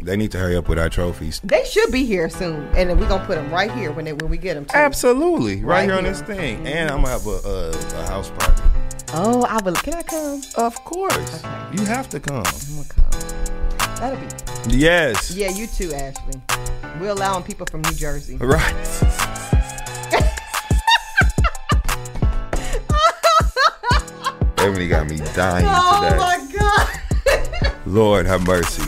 They need to hurry up with our trophies. They should be here soon, and then we're gonna put them right here when we get them. Too. Absolutely, right here on this thing, and I'm gonna have a house party. Oh, can I come? Of course, okay. You have to come. I'm gonna come. That'll be. Yes. Yeah, you too, Ashley. We're allowing people from New Jersey. Right. Eboni got me dying today. Oh my God. Lord have mercy.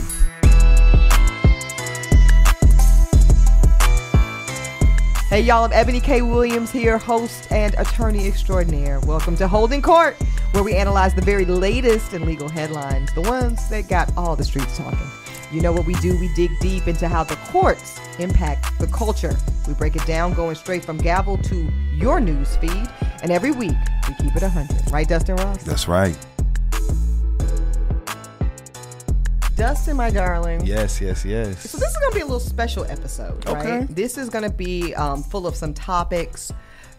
Hey y'all, I'm Eboni K. Williams here, host and attorney extraordinaire. Welcome to Holding Court, where we analyze the very latest in legal headlines, the ones that got all the streets talking. You know what we do? We dig deep into how the courts impact the culture. We break it down, going straight from gavel to your news feed. And every week, we keep it 100. Right, Dustin Ross? That's right. Dustin, my darling. Yes. So this is going to be a little special episode, right? Okay. This is going to be full of some topics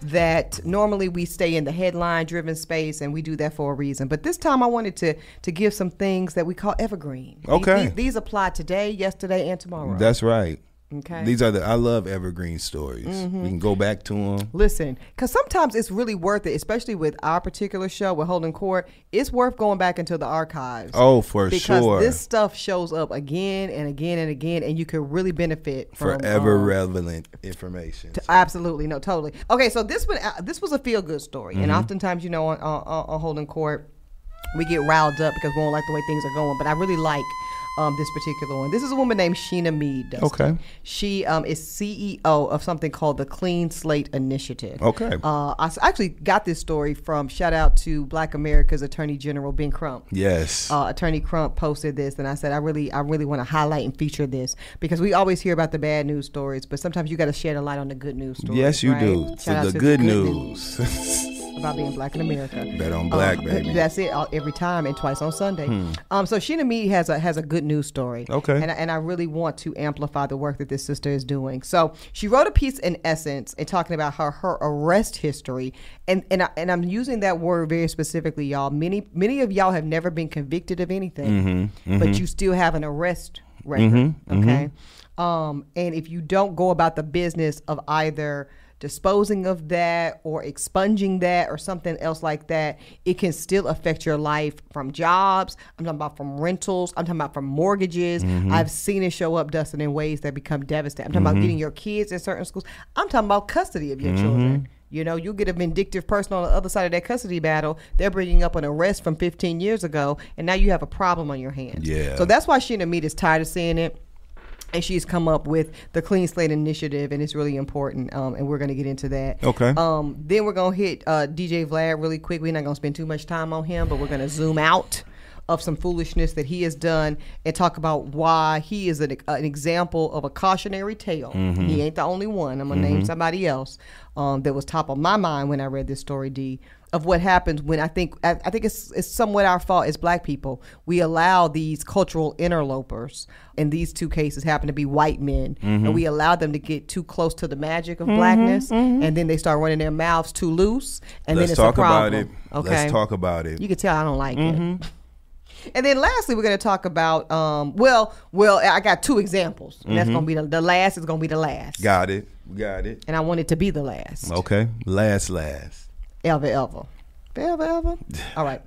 that normally we stay in the headline-driven space, and we do that for a reason. But this time I wanted to give some things that we call evergreen. Okay. These apply today, yesterday, and tomorrow. That's right. Okay. These are I love evergreen stories. Mm-hmm. We can go back to them. Listen, because sometimes it's really worth it, especially with our particular show, with Holding Court. It's worth going back into the archives. Oh, for because sure. Because this stuff shows up again and again and again, and you can really benefit from forever relevant information. Absolutely, no, totally. Okay, so this was a feel-good story, and oftentimes, on Holding Court, we get riled up because we don't like the way things are going. But I really like this particular one. This is a woman named Sheena Mead. Dustin. Okay. She is CEO of something called the Clean Slate Initiative. Okay. I actually got this story from, shout out to Black America's Attorney General Ben Crump. Yes. Attorney Crump posted this, and I said, I really want to highlight and feature this because we always hear about the bad news stories, but sometimes you got to shed a light on the good news stories. Yes, you right? do. Shout So out the to good news. About being black in America. Bet on black, baby. That's it, every time, and twice on Sunday. So Sheena Mead has a good news story. Okay. And I really want to amplify the work that this sister is doing. So she wrote a piece in essence and talking about her arrest history, and I'm using that word very specifically, y'all. Many of y'all have never been convicted of anything, but you still have an arrest record. Okay. And if you don't go about the business of either disposing of that or expunging that or something else like that, it can still affect your life from jobs. I'm talking about from rentals. I'm talking about from mortgages. I've seen it show up, Dustin, in ways that become devastating. I'm talking about getting your kids in certain schools. I'm talking about custody of your children. You know, you'll get a vindictive person on the other side of that custody battle. They're bringing up an arrest from 15 years ago, and now you have a problem on your hands. Yeah. So that's why Sheena Mead is tired of seeing it. And she's come up with the Clean Slate Initiative, and it's really important, and we're going to get into that. Okay. Then we're going to hit DJ Vlad really quick. We're not going to spend too much time on him, but we're going to zoom out of some foolishness that he has done and talk about why he is an example of a cautionary tale. He ain't the only one. I'm going to name somebody else that was top of my mind when I read this story, D, of what happens when I think it's somewhat our fault as black people. We allow these cultural interlopers, and these two cases happen to be white men, and we allow them to get too close to the magic of blackness, and then they start running their mouths too loose, and then it's a problem. Okay? Let's talk about it. You can tell I don't like it. And then lastly, we're going to talk about, I got two examples. And that's going to be the last is going to be the last. Got it. And I want it to be the last. Okay. Last. Ever. All right.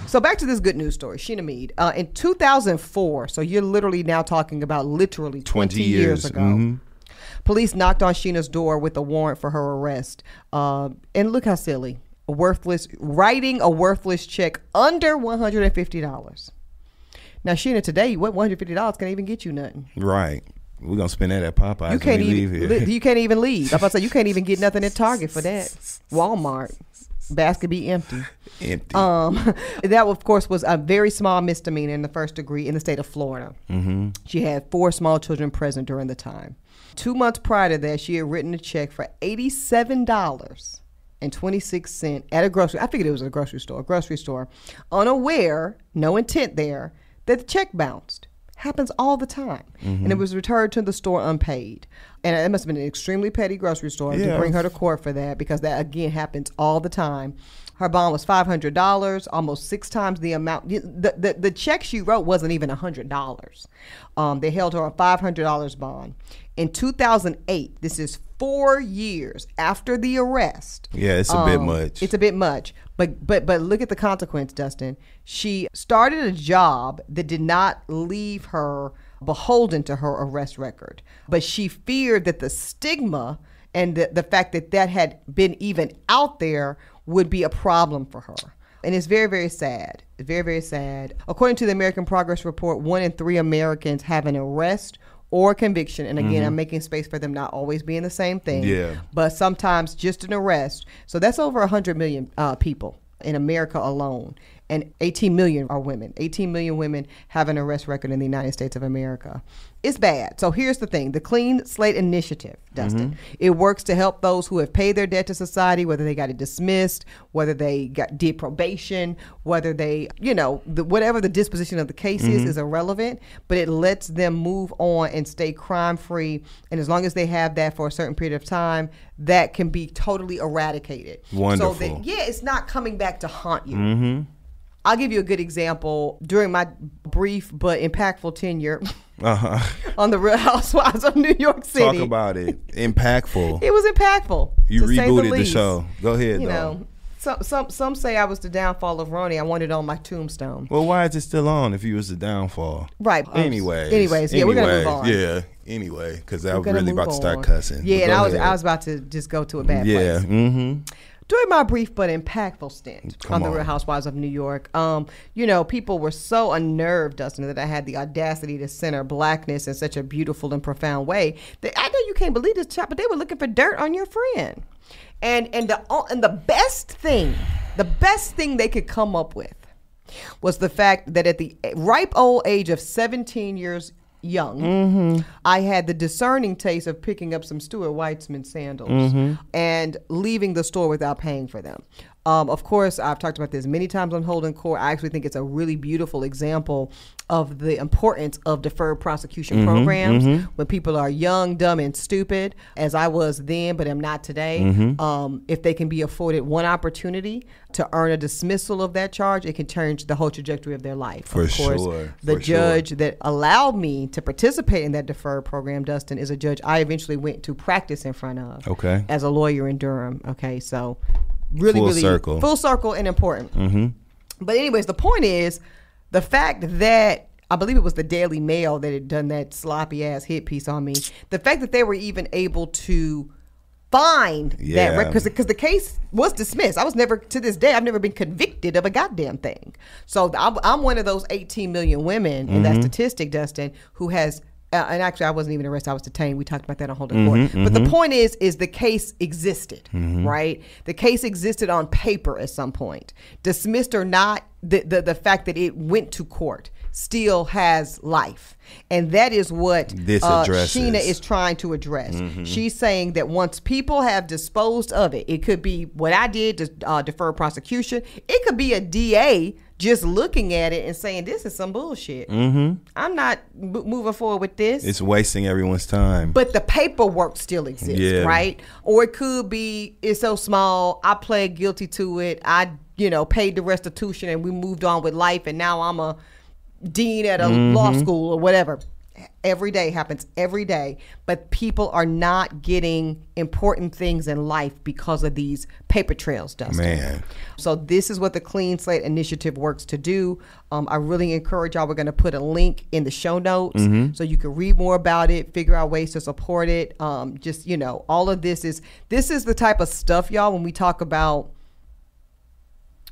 So back to this good news story, Sheena Mead. In 2004, so you're literally now talking about literally 20 years ago, police knocked on Sheena's door with a warrant for her arrest. And look how silly. Writing a worthless check under $150. Now, Sheena, today, what $150 can't even get you nothing. Right. We're going to spend that at Popeyes you can't when we even, leave here. You can't even leave. I'm about to say, you can't even get nothing at Target for that. Walmart. Basket be empty. That, of course, was a very small misdemeanor in the first degree in the state of Florida. She had 4 small children present during the time. 2 months prior to that, she had written a check for $87.26 at a grocery. I figured it was a grocery store, unaware, no intent there, that the check bounced. Happens all the time. And it was returned to the store unpaid. And it must have been an extremely petty grocery store to bring her to court for that, because that, again, happens all the time. Her bond was $500, almost 6 times the amount. The check she wrote wasn't even $100. They held her a $500 bond. In 2008, this is 4 years after the arrest. Yeah, it's a bit much. It's a bit much. But look at the consequence, Dustin. She started a job that did not leave her beholden to her arrest record. But she feared that the stigma and the fact that had been even out there would be a problem for her. And it's very, very sad. Very, very sad. According to the American Progress Report, 1 in 3 Americans have an arrest or conviction. And again, I'm making space for them not always being the same thing. Yeah. But sometimes just an arrest. So that's over 100 million people in America alone. And 18 million are women. 18 million women have an arrest record in the United States of America. It's bad. So here's the thing. The Clean Slate Initiative, Dustin, it works to help those who have paid their debt to society, whether they got it dismissed, whether they did probation, whether they, whatever the disposition of the case is irrelevant, but it lets them move on and stay crime-free. And as long as they have that for a certain period of time, that can be totally eradicated. Wonderful. So that, it's not coming back to haunt you. I'll give you a good example. During my brief but impactful tenure on the Real Housewives of New York City. Talk about it. Impactful. It was impactful. You rebooted the show. Go ahead, Some say I was the downfall of Ronnie. I wanted it on my tombstone. Well, why is it still on if you was the downfall? Right. Anyways, yeah, we're going to move on. Yeah, anyway, because I was really about to start cussing. Yeah, and I was about to just go to a bad place. Yeah, During my brief but impactful stint on the Real Housewives of New York, people were so unnerved, Dustin, that I had the audacity to center blackness in such a beautiful and profound way that I know you can't believe this, but they were looking for dirt on your friend. And the best thing they could come up with was the fact that at the ripe old age of 17 years young, I had the discerning taste of picking up some Stuart Weitzman sandals and leaving the store without paying for them. Of course, I've talked about this many times on Holding Court. I actually think it's a really beautiful example of the importance of deferred prosecution programs when people are young, dumb, and stupid, as I was then, but am not today. If they can be afforded one opportunity to earn a dismissal of that charge, it can change the whole trajectory of their life. For of course, sure. The judge that allowed me to participate in that deferred program, Dustin, is a judge I eventually went to practice in front of as a lawyer in Durham. Okay, so really full circle and important. But anyways, the point is the fact that I believe it was the Daily Mail that had done that sloppy ass hit piece on me. The fact that they were even able to find that record, because the case was dismissed. I was never, to this day, I've never been convicted of a goddamn thing. So I'm one of those 18 million women in that statistic, Dustin, who has. And actually, I wasn't even arrested. I was detained. We talked about that on Holding Court. But the point is the case existed, right? The case existed on paper at some point. Dismissed or not, the fact that it went to court still has life. And that is what Sheena is trying to address. She's saying that once people have disposed of it, it could be what I did to defer prosecution. It could be a DA just looking at it and saying, this is some bullshit. I'm not moving forward with this. It's wasting everyone's time. But the paperwork still exists, right? Or it could be, it's so small, I pled guilty to it, I paid the restitution and we moved on with life, and now I'm a dean at a law school or whatever. Every day happens every day, but people are not getting important things in life because of these paper trails, Dustin. Man. So this is what the Clean Slate Initiative works to do. I really encourage y'all. We're going to put a link in the show notes so you can read more about it, figure out ways to support it. All of this is the type of stuff, y'all, when we talk about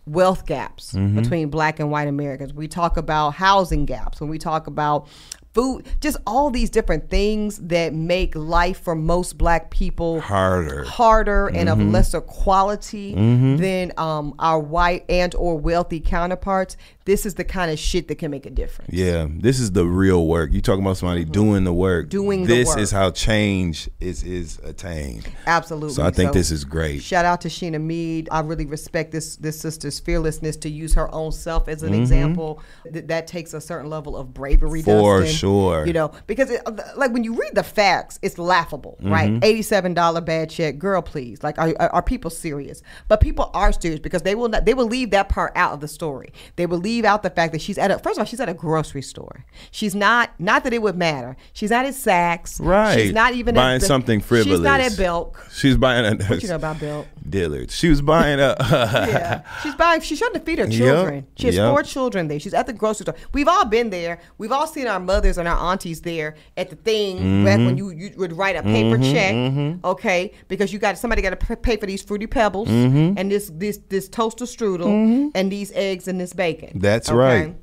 wealth gaps between black and white Americans. We talk about housing gaps, when we talk about food, just all these different things that make life for most black people harder and of lesser quality than our white and or wealthy counterparts. This is the kind of shit that can make a difference. Yeah, this is the real work. You talking about somebody doing the work. This is how change is attained. Absolutely. So I think this is great. Shout out to Sheena Mead. I really respect this sister's fearlessness to use her own self as an example. That takes a certain level of bravery, For Dustin. sure. You know, because like when you read the facts, it's laughable, right? $87 bad check, girl, please. Like, are people serious? But people are serious because they will leave that part out of the story. They will leave out the fact that she's first of all, she's at a grocery store. She's not that it would matter. She's not at Saks. Right. She's not even buying something frivolous. She's not at Belk. She's buying what you know about Belk? Dillard's. She was buying she's trying to feed her children. Yep. She has 4 children there. She's at the grocery store. We've all been there. We've all seen our mothers and our aunties there at the thing back when you would write a paper check, okay, because somebody got to pay for these Fruity Pebbles and this toaster strudel and these eggs and this bacon. That's right.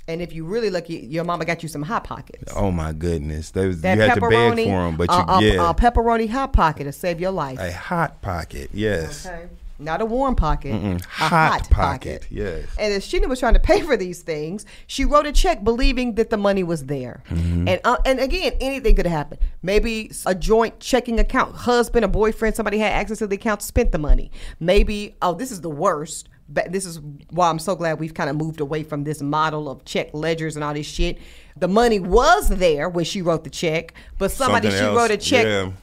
And if you really lucky, your mama got you some Hot Pockets. Oh my goodness, you had to beg for them, but a pepperoni Hot Pocket to save your life. A Hot Pocket, yes. Okay. Not a warm pocket. A hot pocket. Yes. And as Sheena was trying to pay for these things, she wrote a check believing that the money was there. And again, anything could happen. Maybe a joint checking account, husband or boyfriend, somebody had access to the account, spent the money. Maybe, this is the worst. But this is why I'm so glad we've kind of moved away from this model of check ledgers and all this shit. The money was there when she wrote the check, but somebody she wrote a check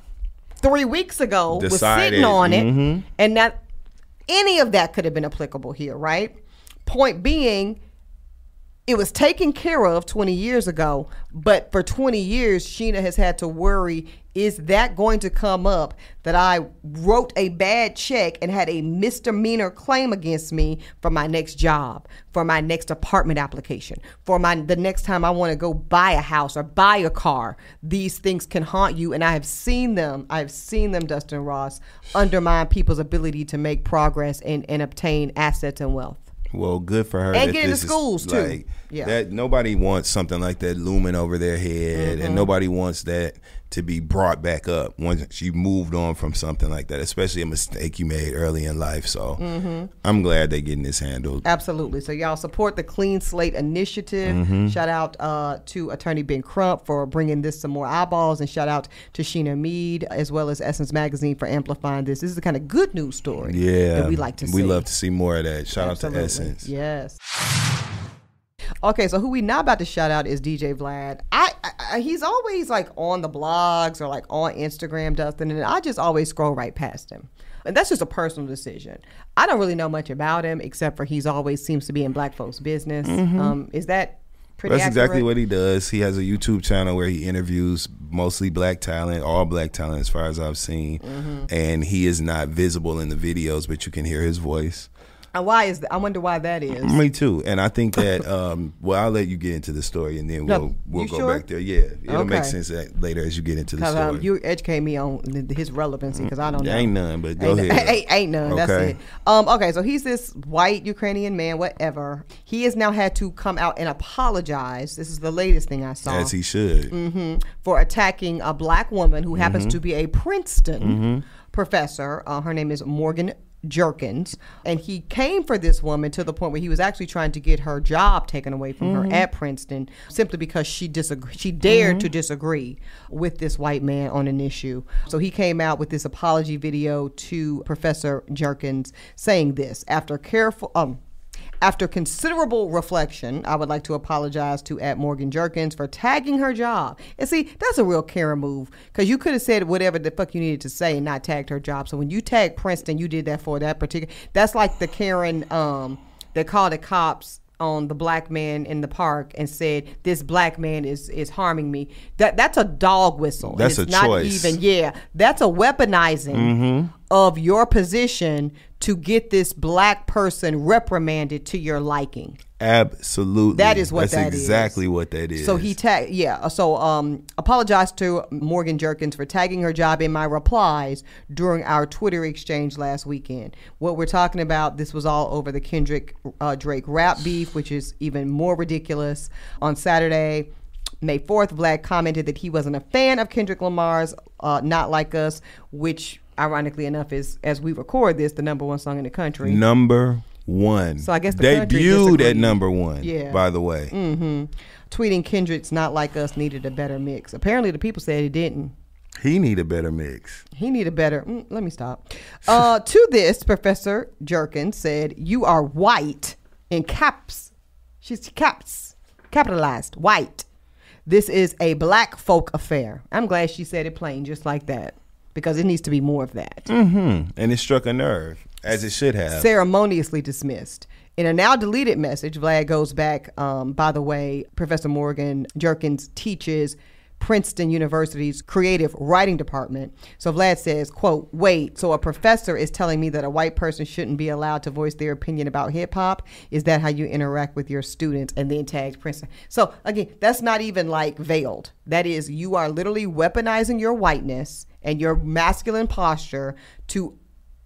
3 weeks ago was sitting on it, and not any of that could have been applicable here, right? Point being, it was taken care of 20 years ago, but for 20 years, Sheena has had to worry, is that going to come up that I wrote a bad check and had a misdemeanor claim against me for my next job, for my next apartment application, for the next time I want to go buy a house or buy a car? These things can haunt you, and I have seen them, Dustin Ross, undermine people's ability to make progress and obtain assets and wealth. Well, good for her. And get into schools, too. That nobody wants something like that looming over their head, and nobody wants that to be brought back up once you moved on from something like that, especially a mistake you made early in life. So I'm glad they're getting this handled. Absolutely. So y'all support the Clean Slate Initiative. Shout out to Attorney Ben Crump for bringing this some more eyeballs, and shout out to Sheena Mead as well as Essence Magazine for amplifying this. This is the kind of good news story that we like to see. We love to see more of that. Shout out to Essence. Yes. Okay, so who we now about to shout out is DJ Vlad. He's always like on the blogs or like on Instagram, Dustin, and I just always scroll right past him. And that's just a personal decision. I don't really know much about him except for he's always seems to be in black folks' business. Is that pretty That's accurate? exactly what he does. He has a YouTube channel where he interviews mostly black talent, all black talent as far as I've seen. And he is not visible in the videos, but you can hear his voice. And why is that? I wonder why that is. Me too. And I think that, well, I'll let you get into the story and then we'll go back there. Yeah. It'll make sense later as you get into the story. You educate me on his relevancy because I don't know. Ain't none, but go ahead. Ain't none. That's it. Okay, so he's this white Ukrainian man, whatever. He has now had to come out and apologize. This is the latest thing I saw. As he should. For attacking a black woman who happens to be a Princeton professor. Her name is Morgan Jerkins, and he came for this woman to the point where he was actually trying to get her job taken away from her at Princeton simply because she dared to disagree with this white man on an issue. So he came out with this apology video to Professor Jerkins saying this: After considerable reflection, I would like to apologize to @Morgan Jerkins for tagging her job. And see, that's a real Karen move, because you could have said whatever the fuck you needed to say and not tagged her job. So when you tagged Princeton, you did that for that particular. That's like the Karen that called the cops on the black man in the park and said, this black man is harming me. That's a dog whistle. That's a choice. That's a weaponizing of your position to get this black person reprimanded to your liking. Absolutely. That is what That's exactly what that is. So he apologized to Morgan Jerkins for tagging her job in my replies during our Twitter exchange last weekend. What we're talking about, this was all over the Kendrick Drake rap beef, which is even more ridiculous. On Saturday, May 4th, Vlad commented that he wasn't a fan of Kendrick Lamar's Not Like Us, which ironically enough is, as we record this, the #1 song in the country. Number one. So I guess the debuted at #1. By the way. Tweeting Kendrick's Not Like Us needed a better mix. Apparently the people said he didn't. He need a better mix. He need a better. Let me stop. To this, Professor Jerkins said, "You are white," in caps. She's caps, capitalized, white. this is a black folk affair. I'm glad she said it plain, just like that, because it needs to be more of that. And it struck a nerve, as it should have. Ceremoniously dismissed. In a now deleted message, Vlad goes back, by the way, Professor Morgan Jerkins teaches Princeton University's creative writing department. So Vlad says, quote, wait, so a professor is telling me that a white person shouldn't be allowed to voice their opinion about hip hop? Is that how you interact with your students? And then tags Princeton. So again, that's not even like veiled. That is, you are literally weaponizing your whiteness and your masculine posture to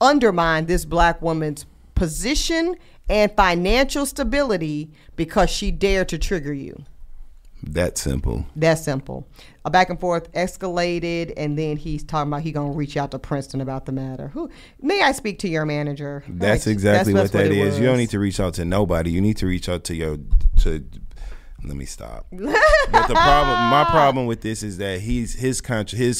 undermine this black woman's position and financial stability because she dared to trigger you. That simple. That simple. A back and forth escalated, and then he's talking about he gonna reach out to Princeton about the matter. Who may I speak to your manager? That's exactly what that is. You don't need to reach out to nobody. You need to reach out to let me stop. But my problem with this is that his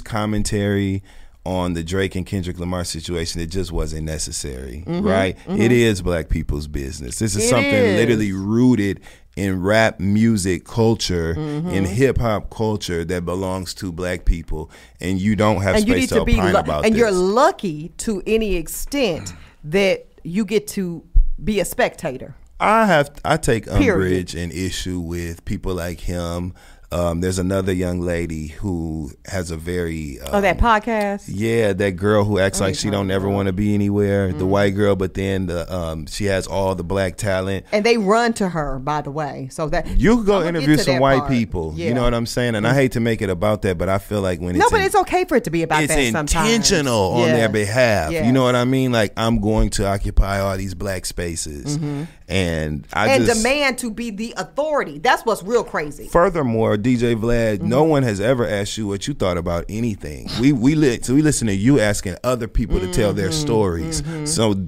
commentary on the Drake and Kendrick Lamar situation, it just wasn't necessary, right? It is black people's business. This is something literally rooted in rap music culture, in hip hop culture that belongs to black people, and you don't have space to opine about this. And you're lucky to any extent that you get to be a spectator. I take umbrage and issue with people like him. There's another young lady who has a very that podcast. Yeah, that girl who acts like she don't ever want to be anywhere. The white girl, but then she has all the black talent, and they run to her. By the way, so that you could go interview some white people. Yeah. You know what I'm saying? And I hate to make it about that, but I feel like when but it's okay for it to be about that. It's intentional on their behalf. You know what I mean? Like, I'm going to occupy all these black spaces, and demand to be the authority. That's what's real crazy. Furthermore, DJ Vlad, no one has ever asked you what you thought about anything. We listen to you asking other people to tell their stories. So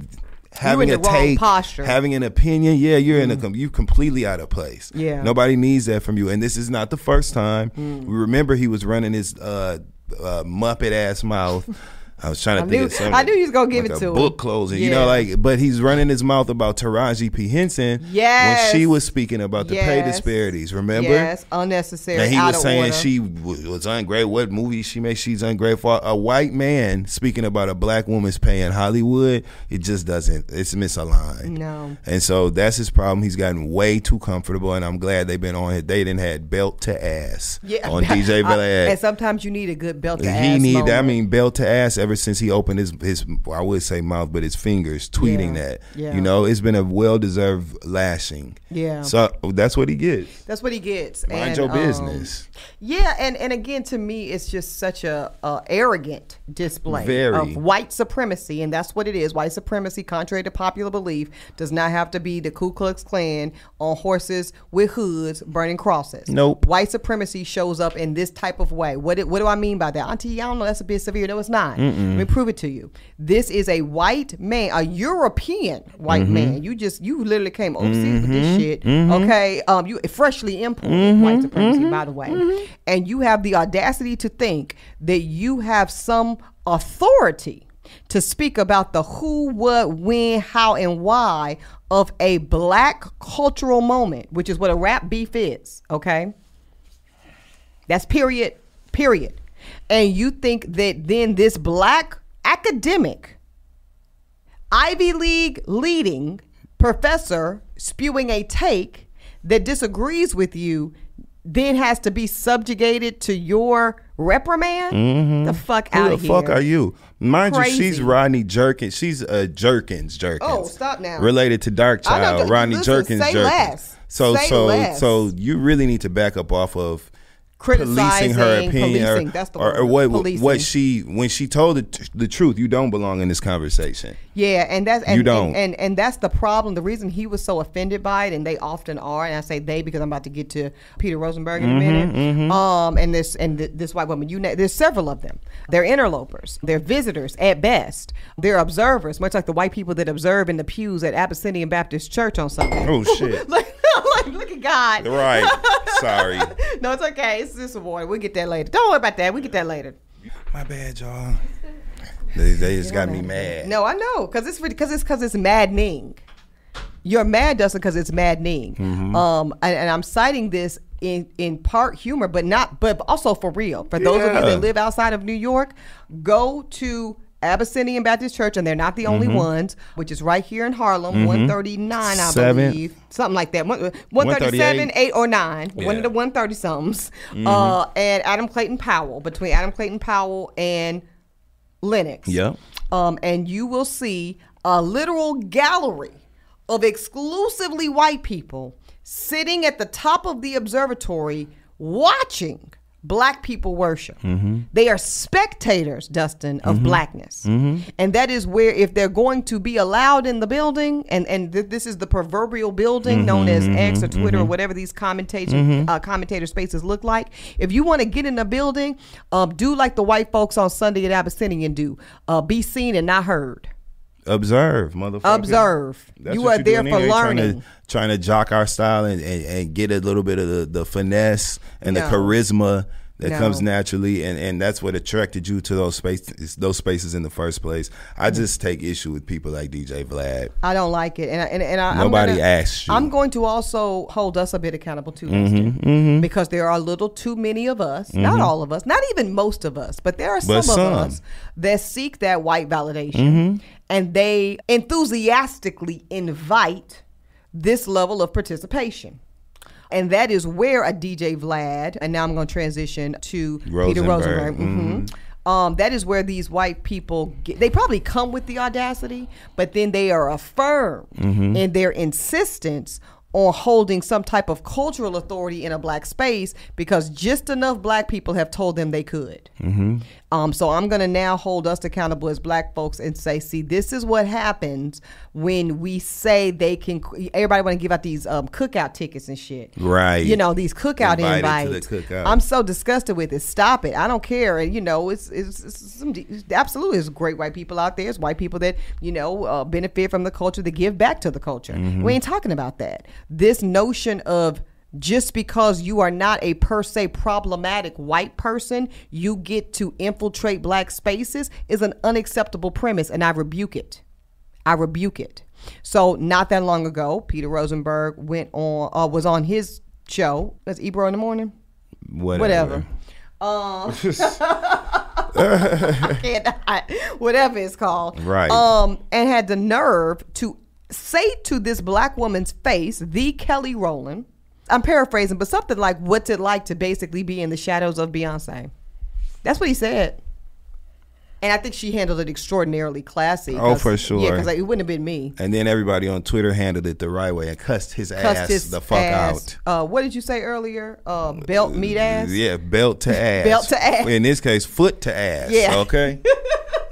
having a take, having an opinion, you're you completely out of place. Yeah, nobody needs that from you. And this is not the first time. We remember he was running his Muppet ass mouth. I was trying to think of something. I knew he was going to give it to him. Book closing, you know, but he's running his mouth about Taraji P. Henson when she was speaking about the pay disparities, remember? Yes, unnecessary, and he was saying she was ungrateful. What movie she makes, she's ungrateful. A white man speaking about a black woman's pay in Hollywood, it just doesn't, it's misaligned. No. And so that's his problem. He's gotten way too comfortable, and I'm glad they've been on it. They didn't had belt to ass on DJ Vlad. And sometimes you need a good belt to ass moment. Belt to ass ever since he opened his I would say mouth, but his fingers tweeting that. Yeah. You know, it's been a well-deserved lashing. Yeah. So that's what he gets. That's what he gets. Mind your business. Yeah, and again, to me, it's just such a arrogant display of white supremacy, and that's what it is. White supremacy, contrary to popular belief, does not have to be the Ku Klux Klan on horses with hoods burning crosses. Nope. White supremacy shows up in this type of way. What do I mean by that? Auntie, I don't know, that's a bit severe. No, it's not. Let me prove it to you. This is a white man, a European white man. You literally came overseas with this shit. Okay, you freshly imported white supremacy, by the way, and you have the audacity to think that you have some authority to speak about the who, what, when, how, and why of a black cultural moment, which is what a rap beef is. Okay, that's period. And you think that then this black academic, Ivy League leading professor spewing a take that disagrees with you then has to be subjected to your reprimand? The fuck out of here. Who the fuck are you? Mind you, she's Rodney Jerkins. She's Jerkins. Oh, stop now. Related to Dark Child. Rodney Jerkins. Say less. So you really need to back up off of policing her opinion, or what she, when she told the truth. You don't belong in this conversation. Yeah, and that's the problem. The reason he was so offended by it, and they often are, and I say they because I'm about to get to Peter Rosenberg in a minute. And this white woman, there's several of them. They're interlopers. They're visitors at best. They're observers, much like the white people that observe in the pews at Abyssinian Baptist Church on Sunday. Oh shit! Look at God. Right. Sorry. No, it's okay. It's just a boy. We'll get that later. Don't worry about that. We'll get that later. My bad, y'all. They just got me mad. No, I know, because it's maddening. You're mad, Dustin, because it's maddening. And I'm citing this in part humor, but also for real. For those of you that live outside of New York, go to Abyssinian Baptist Church, and they're not the only ones, which is right here in Harlem, 139, I believe, something like that, 137, 8 or 9, one of the 130 somethings, and Adam Clayton Powell, between Adam Clayton Powell and Lennox, and you will see a literal gallery of exclusively white people sitting at the top of the observatory watching black people worship. They are spectators, Dustin, of blackness. And that is where, if they're going to be allowed in the building, and this is the proverbial building known as X or Twitter or whatever these commentator spaces look like. If you want to get in the building, do like the white folks on Sunday at Abyssinian do. Be seen and not heard. Observe, motherfucker. Observe. You are there for learning. Trying to jock our style and get a little bit of the finesse and the charisma that comes naturally, and that's what attracted you to those spaces in the first place. I just take issue with people like DJ Vlad. I don't like it, and nobody asks you. I'm going to also hold us a bit accountable too, because there are a little too many of us, not all of us, not even most of us, but there are some of us that seek that white validation, and they enthusiastically invite this level of participation. And that is where a DJ Vlad, and now I'm going to transition to Peter Rosenberg. That is where these white people, they probably come with the audacity, but then they are affirmed in their insistence on holding some type of cultural authority in a black space because just enough black people have told them they could. So I'm going to now hold us accountable as black folks and say, see, this is what happens when we say they can. Everybody want to give out these cookout tickets and shit. Right. You know, these cookout invites. To the cookout. I'm so disgusted with it. Stop it. I don't care. And, you know, it's absolutely, there's great white people out there. It's white people that, you know, benefit from the culture, that give back to the culture. We ain't talking about that. This notion of just because you are not a per se problematic white person, you get to infiltrate black spaces is an unacceptable premise, and I rebuke it. So not that long ago, Peter Rosenberg was on his show. That's Ebro in the Morning. Whatever. I cannot. Whatever it's called. Right. And had the nerve to say to this black woman's face, the Kelly Rowland, I'm paraphrasing, but something like, what's it like to basically be in the shadows of Beyonce? That's what he said. And I think she handled it extraordinarily classy. Oh, for sure. Yeah, because it wouldn't have been me. And then everybody on Twitter handled it the right way and cussed his ass the fuck out. What did you say earlier? Belt, meat, ass? Yeah, belt to ass. Belt to ass. In this case, foot to ass. Yeah. Okay?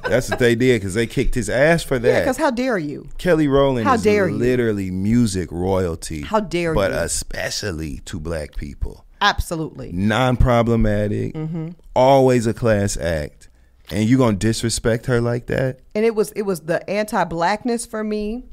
That's what they did, because they kicked his ass for that. Yeah, because how dare you? Kelly Rowland is literally you? Music royalty. How dare but you? But especially to black people. Absolutely. Non-problematic. Always a class act. And you gonna disrespect her like that? And it was the anti-blackness for me.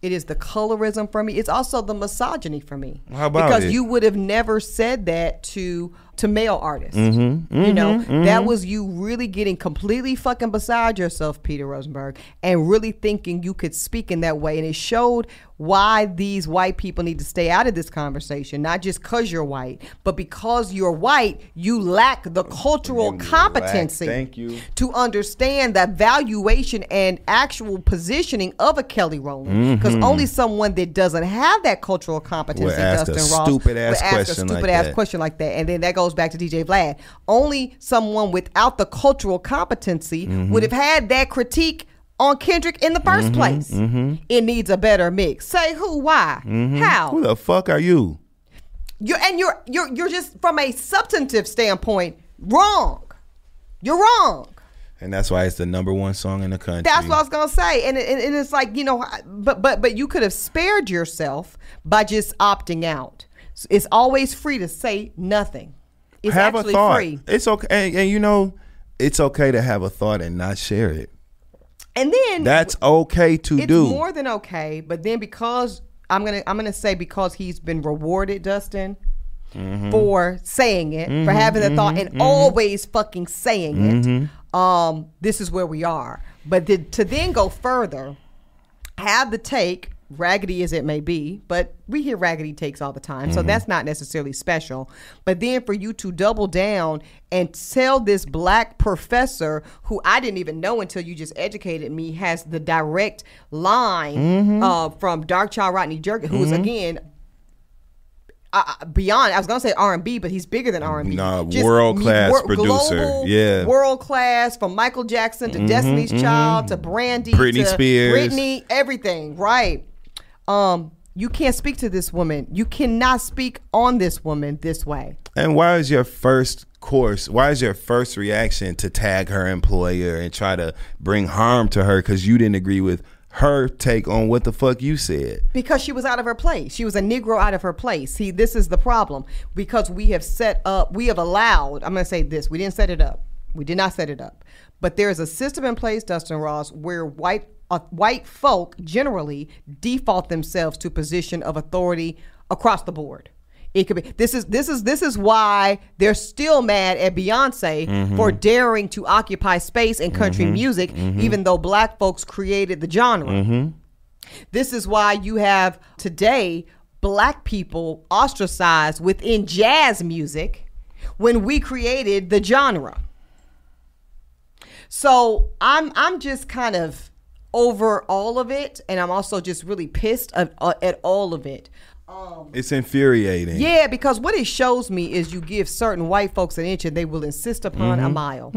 It is the colorism for me. It's also the misogyny for me. How about because it? You would have never said that to male artists. You know, that was you really getting completely fucking beside yourself, Peter Rosenberg, and really thinking you could speak in that way. And it showed why these white people need to stay out of this conversation, not just because you're white, but because you're white, you lack the cultural competency to understand the valuation and actual positioning of a Kelly Rowland. Because only someone that doesn't have that cultural competency, Dustin Ross, would ask a stupid ass question like that. And then that goes back to DJ Vlad. Only someone without the cultural competency would have had that critique on Kendrick in the first place. It needs a better mix. Say who, why, how? Who the fuck are you? You're just, from a substantive standpoint, wrong. You're wrong. And that's why it's the #1 song in the country. That's what I was gonna say. And it's like, you know, but you could have spared yourself by just opting out. It's always free to say nothing. It's have actually a thought. Free. It's okay, and you know, it's okay to have a thought and not share it. And then that's okay to do. It's more than okay. But then because I'm gonna say, because he's been rewarded, Dustin, for saying it, for having the thought and always fucking saying it. This is where we are. But to then go further, have the take, raggedy as it may be, but we hear raggedy takes all the time, so that's not necessarily special. But then for you to double down and tell this black professor, who I didn't even know until you just educated me, has the direct line from Dark Child Rodney Jerkins, who's again beyond, I was gonna say R&B, but he's bigger than R&B. World class producer, global, world class, from Michael Jackson to Destiny's Child to Brandy, Britney to Spears, Britney, everything, right? You can't speak to this woman. You cannot speak on this woman this way. And why is your first reaction to tag her employer and try to bring harm to her because you didn't agree with her take on what the fuck you said? Because she was out of her place. She was a Negro out of her place. See, this is the problem. Because we have allowed, I'm going to say this, we didn't set it up. We did not set it up. But there is a system in place, Dustin Ross, where white folk generally default themselves to position of authority across the board. It could be this is why they're still mad at Beyonce for daring to occupy space in country music, even though black folks created the genre. This is why you have today black people ostracized within jazz music when we created the genre. So I'm just kind of over all of it, and I'm also just really pissed at all of it. It's infuriating. Yeah, because what it shows me is you give certain white folks an inch and they will insist upon a mile.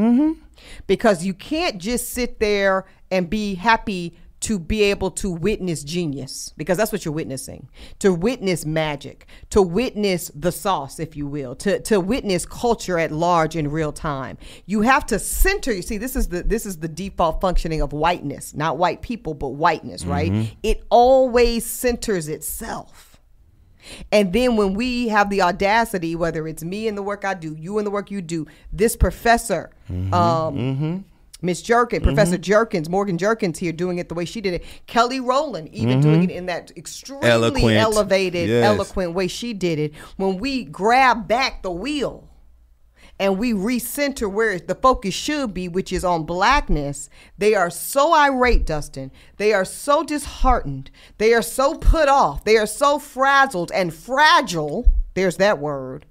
Because you can't just sit there and be happy to be able to witness genius, because that's what you're witnessing. To witness magic, to witness the sauce, if you will, to witness culture at large in real time. You have to center. You see, this is the default functioning of whiteness, not white people, but whiteness, right? It always centers itself. And then when we have the audacity, whether it's me in the work I do, you in the work you do, this professor, Miss Jerkins, Professor Jerkins, Morgan Jerkins here doing it the way she did it. Kelly Rowland even doing it in that extremely elevated, eloquent way she did it. When we grab back the wheel and we recenter where the focus should be, which is on blackness, they are so irate, Dustin. They are so disheartened. They are so put off. They are so frazzled and fragile, there's that word,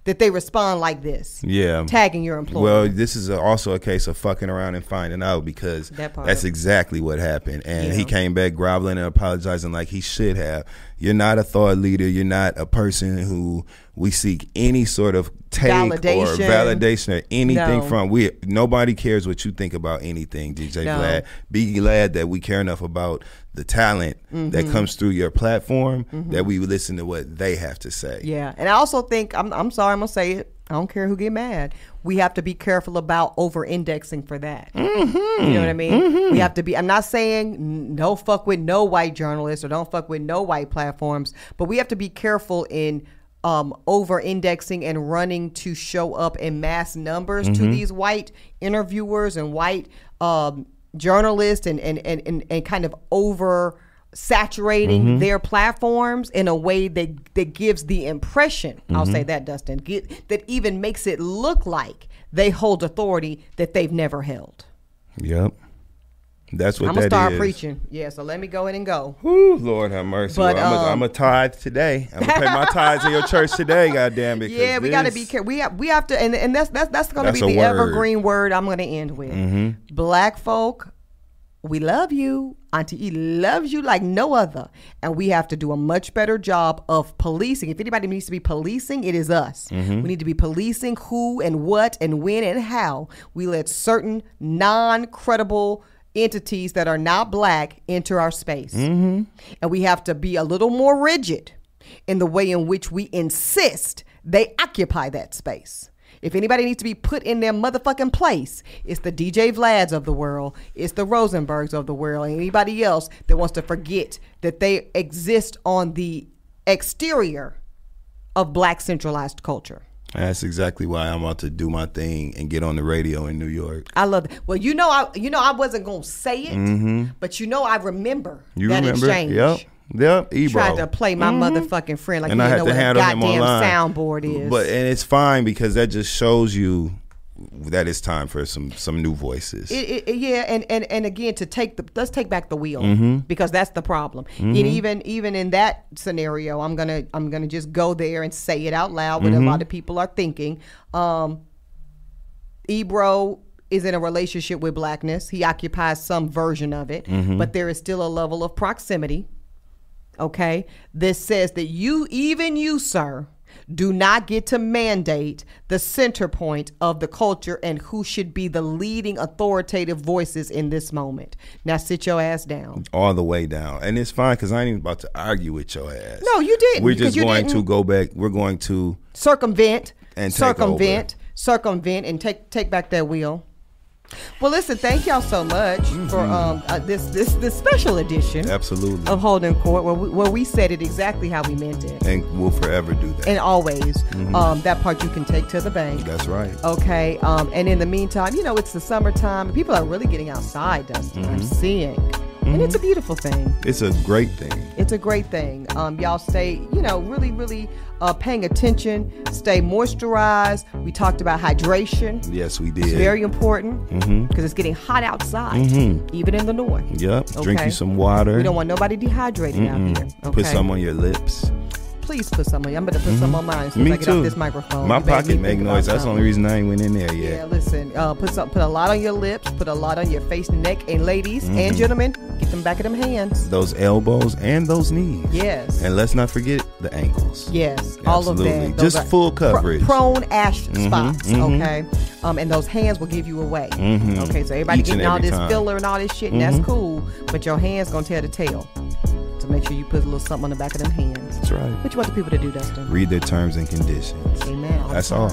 that they respond like this. Yeah. Tagging your employer. Well, this is also a case of fucking around and finding out, because that's exactly what happened. And he came back groveling and apologizing like he should have. You're not a thought leader. You're not a person who we seek any sort of take or validation or anything from. Nobody cares what you think about anything, DJ Vlad. Be glad that we care enough about the talent that comes through your platform that we listen to what they have to say. Yeah, and I also think, I'm sorry, I'm going to say it. I don't care who get mad. We have to be careful about over-indexing for that. You know what I mean? We have to be, I'm not saying no fuck with no white journalists or don't fuck with no white platforms, but we have to be careful in over-indexing and running to show up in mass numbers to these white interviewers and white journalists and kind of over-saturating their platforms in a way that gives the impression, I'll say that, Dustin, that even makes it look like they hold authority that they've never held. Yep. That's what I'm going to start preaching. Yeah, so let me go ahead and go. Whew, Lord have mercy. But, I'm a tithe today. I'm going to pay my tithes in your church today, goddamn it. Yeah, we got to be careful. We have to, and that's going to be the evergreen word I'm going to end with. Black folk, we love you. Auntie E loves you like no other. And we have to do a much better job of policing. If anybody needs to be policing, it is us. We need to be policing who and what and when and how we let certain non-credible entities that are not black enter our space. And we have to be a little more rigid in the way in which we insist they occupy that space. If anybody needs to be put in their motherfucking place, it's the DJ Vlads of the world, it's the Rosenbergs of the world, and anybody else that wants to forget that they exist on the exterior of black centralized culture. That's exactly why I'm about to do my thing and get on the radio in New York. I love it. Well, I wasn't gonna say it, but I remember exchange. Yep. Ebro tried to play my motherfucking friend like, and you know what a goddamn soundboard is. And it's fine, because that just shows you that it's time for some new voices. Yeah, and again, let's take back the wheel, because that's the problem. And even in that scenario, I'm gonna just go there and say it out loud what a lot of people are thinking. Ebro is in a relationship with blackness. He occupies some version of it, but there is still a level of proximity. Okay, this says that you, sir, do not get to mandate the center point of the culture and who should be the leading authoritative voices in this moment. Now sit your ass down. All the way down. And it's fine, because I ain't even about to argue with your ass. No, you didn't. We're just going to go back. We're going to circumvent and take back that wheel. Well, listen, thank y'all so much for this special edition absolutely of Holding Court, where we said it exactly how we meant it, and we'll forever do that, and always. That part you can take to the bank. That's right. Okay. And in the meantime, it's the summertime. People are really getting outside, Dustin. I'm seeing. And it's a beautiful thing. It's a great thing. It's a great thing. Y'all stay, really, really paying attention. Stay moisturized. We talked about hydration. Yes, we did. It's very important because it's getting hot outside, even in the north. Yep. Okay? Drink you some water. We don't want nobody dehydrated out here. Okay? Put some on your lips. Please put some on. I'm going to put some on mine Me I get too. off this microphone. My pocket make noise. That's the only reason I ain't went in there yet. Yeah, listen. Put a lot on your lips. Put a lot on your face and neck. And ladies and gentlemen, get them back of them hands. Those elbows and those knees. Yes. And let's not forget the ankles. Yes. All of that. Those just full coverage. Prone ash spots. Okay. And those hands will give you away. Okay. So everybody getting all this filler and all this shit, and that's cool. But your hands gonna tell the tale. So make sure you put a little something on the back of them hands. That's right. What you want the people to do, Dustin? Read their terms and conditions. Amen. That's all.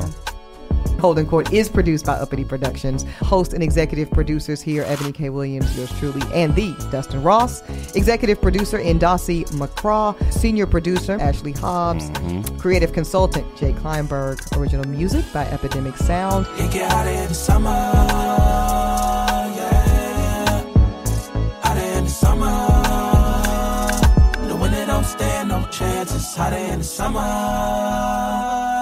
Holding Court is produced by Uppity Productions. Host and executive producers here, Eboni K. Williams, yours truly, and the Dustin Ross. Executive producer in Dossie, McCraw. Senior producer, Ashley Hobbs. Creative consultant, Jay Kleinberg. Original music by Epidemic Sound. You get out in the summer, yeah. Out in the summer. The winter don't stand no chances. Out in the summer.